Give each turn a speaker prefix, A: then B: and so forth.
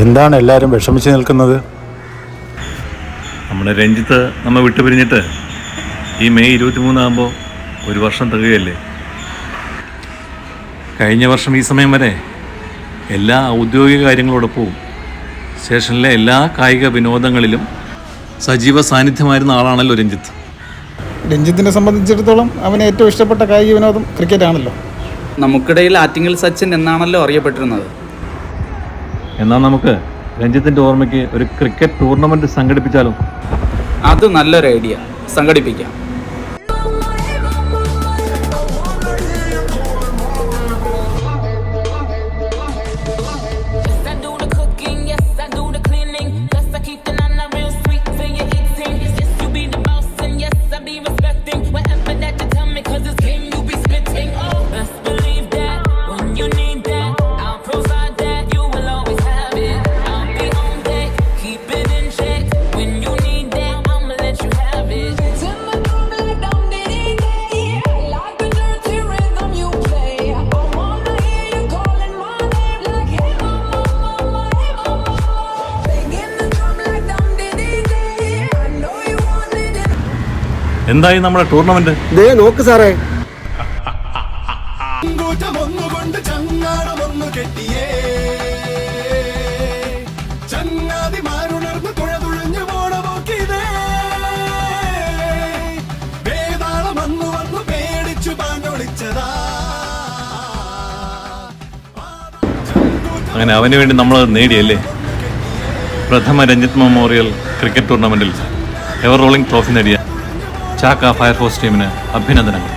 A: എന്താണ് എല്ലാവരും വിഷമിച്ച് നിൽക്കുന്നത്?
B: നമ്മുടെ രഞ്ജിത്ത് നമ്മെ വിട്ടുപിരിഞ്ഞിട്ട് ഈ മെയ് 23 ആകുമ്പോൾ ഒരു വർഷം തികയല്ലേ. കഴിഞ്ഞ വർഷം ഈ സമയം വരെ എല്ലാ ഔദ്യോഗിക കാര്യങ്ങളോടൊപ്പവും സ്റ്റേഷനിലെ എല്ലാ കായിക വിനോദങ്ങളിലും സജീവ സാന്നിധ്യമായിരുന്ന ആളാണല്ലോ രഞ്ജിത്ത്.
C: രഞ്ജിത്തിനെ സംബന്ധിച്ചിടത്തോളം അവന് ഏറ്റവും ഇഷ്ടപ്പെട്ട കായിക വിനോദം ക്രിക്കറ്റ് ആണല്ലോ.
D: നമുക്കിടയിൽ ആറ്റിങ്ങൽ സച്ചിൻ എന്നാണല്ലോ അറിയപ്പെട്ടിരുന്നത്.
B: എന്നാൽ നമുക്ക് രഞ്ജിത്തിൻ്റെ ഓർമ്മയ്ക്ക് ഒരു ക്രിക്കറ്റ് ടൂർണമെൻറ്റ് സംഘടിപ്പിച്ചാലോ?
D: അത് നല്ലൊരു ഐഡിയ, സംഘടിപ്പിക്കാം.
B: എന്തായി നമ്മുടെ ടൂർണമെന്റ്?
E: നോക്ക് സാറേ,
B: അങ്ങനെ അവന് വേണ്ടി നമ്മൾ നേടിയല്ലേ. പ്രഥമ രഞ്ജിത്ത് മെമ്മോറിയൽ ക്രിക്കറ്റ് ടൂർണമെന്റിൽ എവർ റോളിംഗ് ട്രോഫി നേടിയ ചാക്ക ഫയർഫോഴ്സ് ടീമിന് അഭിനന്ദനങ്ങൾ.